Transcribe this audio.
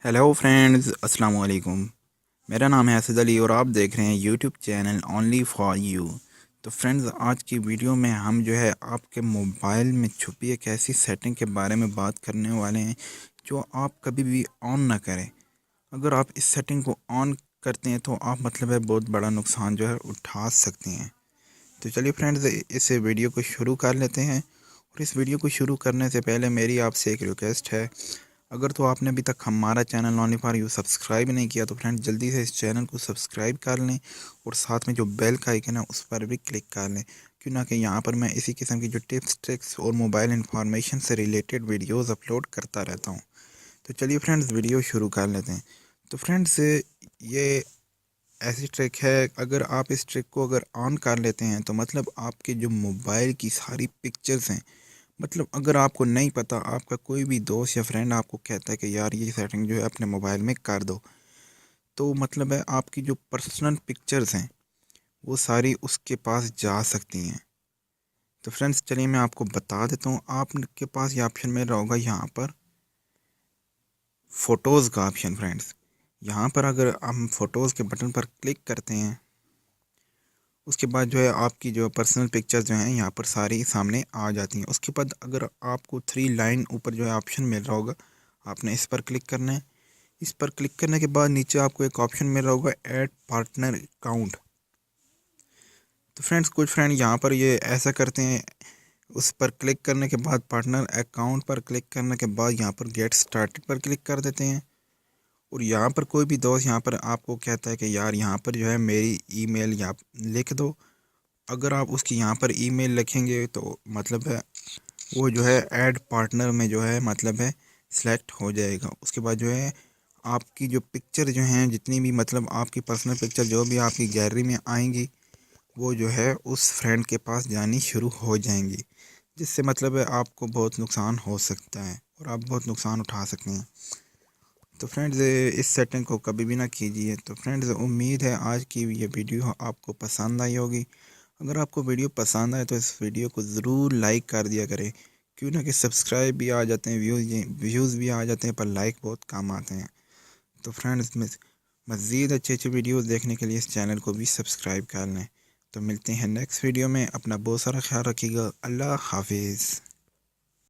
Hello friends, अस्सलाम वालेकुम। मेरा नाम है असद और आप देख रहे हैं YouTube channel only for you. तो फ्रेंड्स, आज की वीडियो में हम जो है आपके मोबाइल में छुपी एक ऐसी सेटिंग के बारे में बात करने वाले हैं जो आप कभी भी ऑन ना करें। अगर आप इस सेटिंग को ऑन करते हैं तो आप मतलब है बहुत बड़ा नुकसान जो है उठा सकते हैं। तो चलिए फ्रेंड्स, इस वीडियो को शुरू कर लेते हैं। और इस वीडियो को शुरू करने से पहले मेरी आपसे एक रिक्वेस्ट है, अगर तो आपने अभी तक हमारा channel only for you subscribe नहीं किया तो फ्रेंड्स जल्दी से इस चैनल को सब्सक्राइब कर लें और साथ में जो बेल का आइकन है उस पर भी क्लिक कर लें, क्यों ना कि यहाँ पर मैं इसी किस्म की जो टिप्स ट्रिक्स और मोबाइल इंफॉर्मेशन से रिलेटेड वीडियोस अपलोड करता रहता हूँ। तो चलिए फ्रेंड्स, वीडियो शुरू कर लेते हैं। तो फ्रेंड्स, ये ऐसी ट्रिक है, अगर आप इस ट्रिक को अगर ऑन कर लेते हैं तो मतलब आपके जो मोबाइल की सारी पिक्चर्स हैं, मतलब अगर आपको नहीं पता, आपका कोई भी दोस्त या फ्रेंड आपको कहता है कि यार ये सेटिंग जो है अपने मोबाइल में कर दो, तो मतलब है आपकी जो पर्सनल पिक्चर्स हैं वो सारी उसके पास जा सकती हैं। तो फ्रेंड्स चलिए मैं आपको बता देता हूँ। आपके पास ये ऑप्शन मिल रहा होगा यहाँ पर, फ़ोटोज़ का ऑप्शन। फ्रेंड्स, यहाँ पर अगर हम फ़ोटोज़ के बटन पर क्लिक करते हैं, उसके बाद जो है आपकी जो पर्सनल पिक्चर्स जो हैं यहाँ पर सारी सामने आ जाती हैं। उसके बाद अगर आपको 3 लाइन ऊपर जो है ऑप्शन मिल रहा होगा, आपने इस पर क्लिक करना है। इस पर क्लिक करने के बाद नीचे आपको एक ऑप्शन मिल रहा होगा, ऐड पार्टनर अकाउंट। तो फ्रेंड्स, कुछ फ्रेंड यहाँ पर ये ऐसा करते हैं, उस पर क्लिक करने के बाद पार्टनर अकाउंट पर क्लिक करने के बाद यहाँ पर गेट स्टार्टेड पर क्लिक कर देते हैं। और यहाँ पर कोई भी दोस्त यहाँ पर आपको कहता है कि यार यहाँ पर जो है मेरी ईमेल यहाँ लिख दो। अगर आप उसकी यहाँ पर ईमेल लिखेंगे तो मतलब है वो जो है ऐड पार्टनर में जो है मतलब है सिलेक्ट हो जाएगा। उसके बाद जो है आपकी जो पिक्चर जो हैं, जितनी भी मतलब आपकी पर्सनल पिक्चर जो भी आपकी गैलरी में आएंगी, वो जो है उस फ्रेंड के पास जानी शुरू हो जाएंगी, जिससे मतलब है आपको बहुत नुकसान हो सकता है और आप बहुत नुकसान उठा सकते हैं। तो फ्रेंड्स, इस सेटिंग को कभी भी ना कीजिए। तो फ्रेंड्स, उम्मीद है आज की ये वीडियो आपको पसंद आई होगी। अगर आपको वीडियो पसंद आए तो इस वीडियो को ज़रूर लाइक कर दिया करें, क्यों ना कि सब्सक्राइब भी आ जाते हैं, व्यूज़ भी आ जाते हैं, पर लाइक बहुत कम आते हैं। तो फ्रेंड्स, मज़ीद अच्छे अच्छे वीडियोस देखने के लिए इस चैनल को भी सब्सक्राइब कर लें। तो मिलते हैं नेक्स्ट वीडियो में। अपना बहुत सारा ख्याल रखिएगा। अल्लाह हाफिज़।